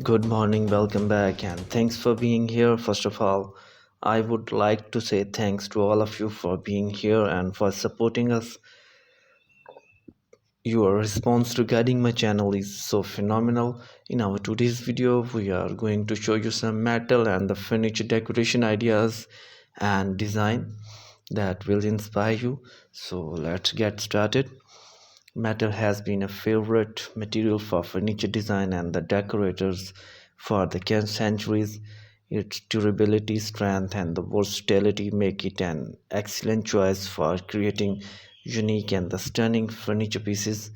Good morning, welcome back, and thanks for being here. First of all, I would like to say thanks to all of you for being here and for supporting us. Your response regarding my channel is so phenomenal. In our today's video, we are going to show you some metal and the furniture decoration ideas and design that will inspire you. So let's get started. Metal has been a favorite material for furniture design and the decorators for the centuries. Its durability, strength, and the versatility make it an excellent choice for creating unique and the stunning furniture pieces.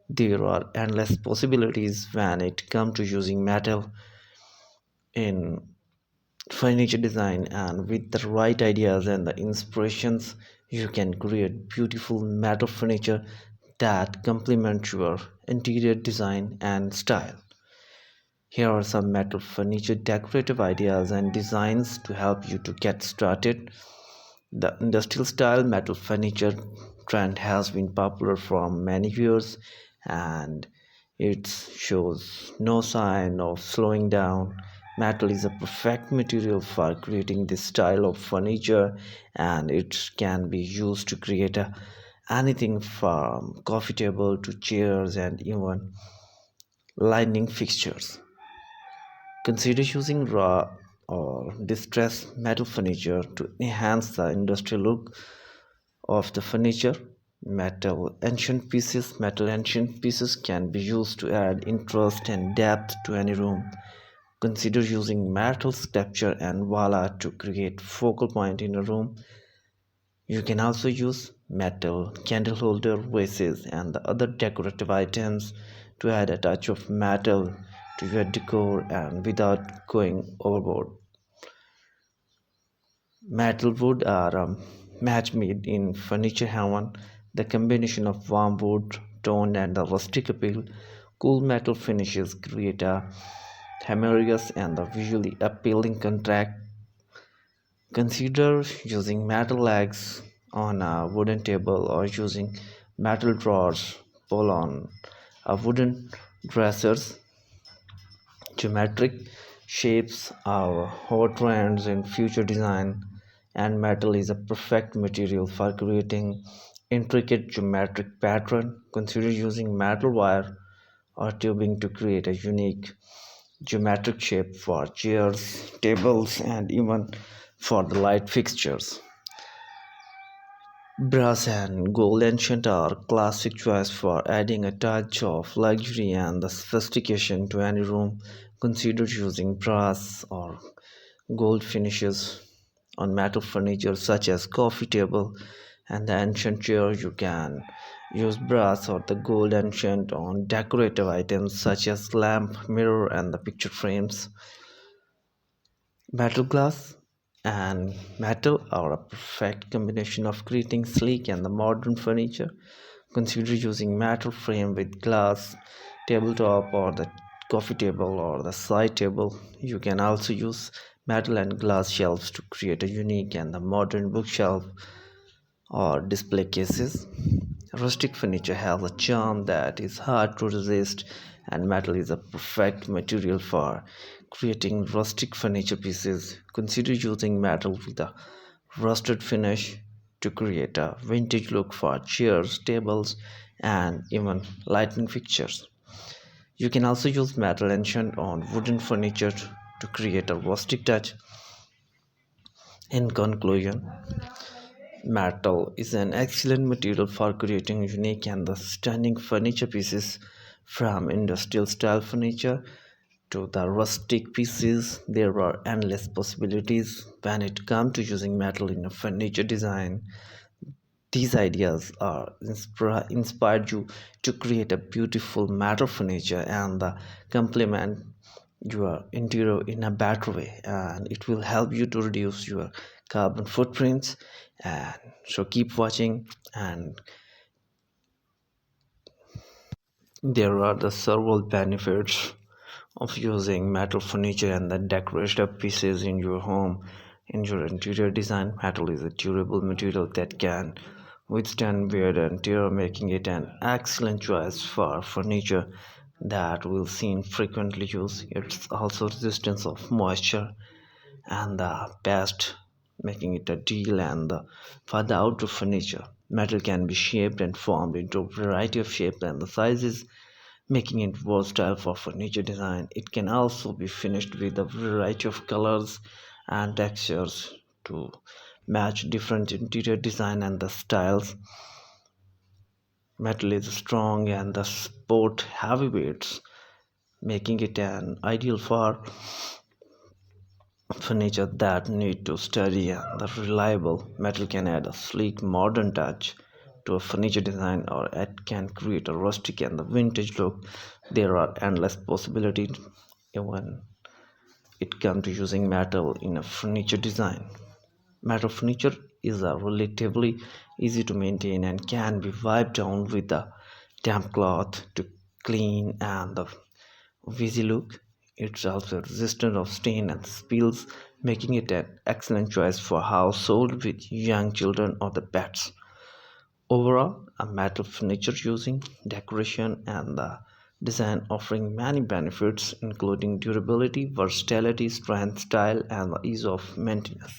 There are endless possibilities when it comes to using metal in furniture design, and with the right ideas and the inspirations you can create beautiful metal furniture that complement your interior design and style. Here are some metal furniture decorative ideas and designs to help you to get started. The industrial style metal furniture trend has been popular for many years, and it shows no sign of slowing down. Metal is a perfect material for creating this style of furniture, and it can be used to create anything from coffee table to chairs and even lighting fixtures. Consider using raw or distressed metal furniture to enhance the industrial look of the furniture. Metal ancient pieces can be used to add interest and depth to any room. Consider using metal sculpture and voila to create focal point in a room. You can also use metal candle holder, vases, and the other decorative items to add a touch of metal to your decor and without going overboard. Metal wood are a match made in furniture heaven. The combination of warm wood tone and the rustic appeal, cool metal finishes create a harmonious and a visually appealing contrast. Consider using metal legs on a wooden table or using metal drawers pull on a wooden dressers. Geometric shapes are hot trends in future design, and metal is a perfect material for creating intricate geometric pattern. Consider using metal wire or tubing to create a unique geometric shape for chairs, tables, and even for the light fixtures. Brass and gold ancient are classic choice for adding a touch of luxury and the sophistication to any room. Consider using brass or gold finishes on metal furniture such as coffee table and the ancient chair. You can use brass or the gold ancient on decorative items such as lamp, mirror, and the picture frames. Metal glass and metal are a perfect combination of creating sleek and the modern furniture. Consider using metal frame with glass tabletop or the coffee table or the side table. You can also use metal and glass shelves to create a unique and the modern bookshelf or display cases. Rustic furniture has a charm that is hard to resist, and metal is a perfect material for creating rustic furniture pieces. Consider using metal with a rusted finish to create a vintage look for chairs, tables, and even lighting fixtures. You can also use metal ancient on wooden furniture to create a rustic touch. In conclusion, metal is an excellent material for creating unique and the stunning furniture pieces. From industrial style furniture to the rustic pieces, there are endless possibilities when it comes to using metal in a furniture design. These ideas are inspired you to create a beautiful metal furniture and complement your interior in a better way, and it will help you to reduce your carbon footprints. And so keep watching, and there are the several benefits of using metal furniture and the decorative pieces in your home. In your interior design, metal is a durable material that can withstand wear and tear, making it an excellent choice for furniture. that we'll see in frequently use. It's also resistance of moisture and the pest, making it a deal. And for the outdoor furniture, metal can be shaped and formed into a variety of shapes and the sizes, making it versatile for furniture design. It can also be finished with a variety of colors and textures to match different interior design and the styles. Metal is strong and the sport heavyweights, making it an ideal for furniture that need to study and the reliable. Metal can add a sleek modern touch to a furniture design, or it can create a rustic and the vintage look. There are endless possibilities when it comes to using metal in a furniture design. Metal furniture is a relatively easy to maintain and can be wiped down with a damp cloth to clean and the Wheezy look. It's also resistant of stain and spills, making it an excellent choice for household with young children or the pets. Overall, a metal furniture using decoration and the design offering many benefits including durability, versatility, strength, style, and the ease of maintenance.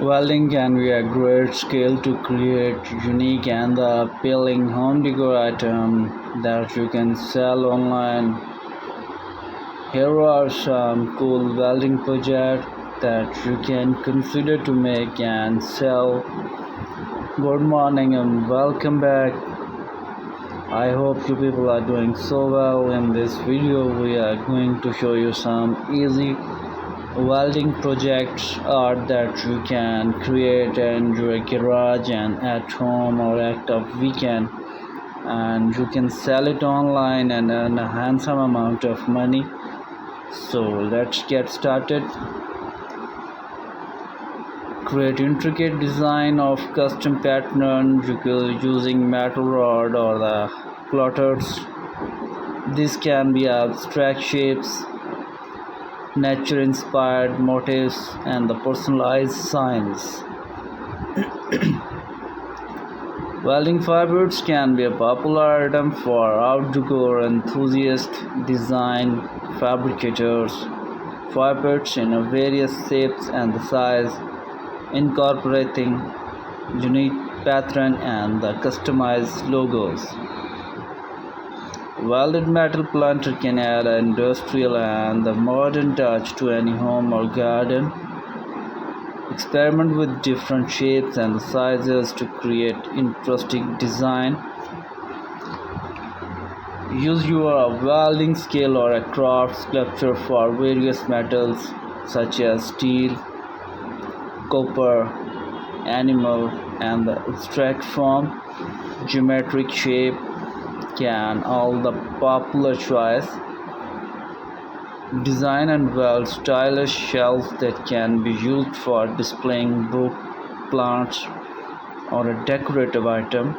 Welding can be a great skill to create unique and appealing home decor items that you can sell online. Here are some cool welding projects that you can consider to make and sell. Good morning and welcome back. I hope you people are doing so well. In this video we are going to show you some easy welding projects that you can create in your garage and at home or at a weekend, and you can sell it online and earn a handsome amount of money. So let's get started. Create intricate design of custom pattern using metal rod or the plotters. This can be abstract shapes, nature inspired motifs, and the personalized signs. Welding fibers can be a popular item for outdoor enthusiasts. Design fabricators fibers in various shapes and size, incorporating unique pattern and the customized logos. Welded metal planter can add an industrial and a modern touch to any home or garden. Experiment with different shapes and sizes to create interesting design. Use your welding skill or a craft sculpture for various metals such as steel, copper, animal, and the abstract form. Geometric shape can all the popular choice. Design and weld stylish shelves that can be used for displaying book, plants, or a decorative item.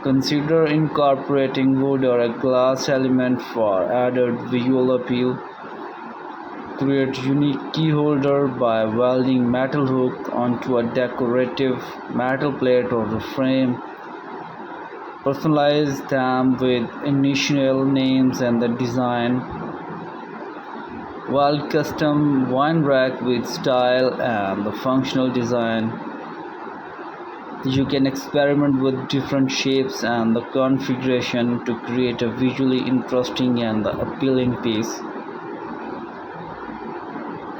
Consider incorporating wood or a glass element for added visual appeal. Create unique key holder by welding metal hook onto a decorative metal plate or the frame. Personalize them with initial names and the design. Weld custom wine rack with style and the functional design. You can experiment with different shapes and the configuration to create a visually interesting and appealing piece.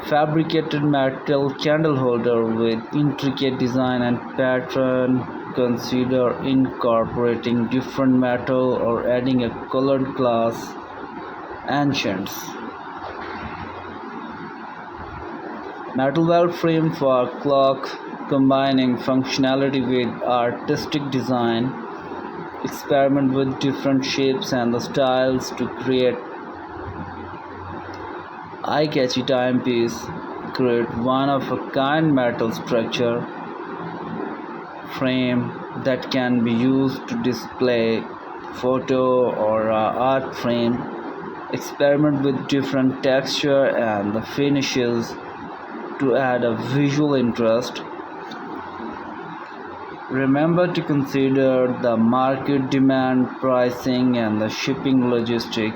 Fabricated metal candle holder with intricate design and pattern. Consider incorporating different metal or adding a colored glass accents. Metal weld frame for clock, combining functionality with artistic design. Experiment with different shapes and the styles to create eye-catchy timepiece. Create one-of-a-kind metal structure frame that can be used to display photo or art frame. Experiment with different texture and the finishes to add a visual interest. Remember to consider the market demand, pricing, and the shipping logistic.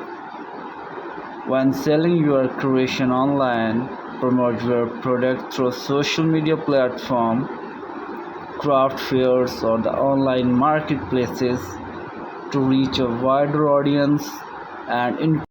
When selling your creation online, promote your product through social media platform, craft fairs, or the online marketplaces to reach a wider audience and increase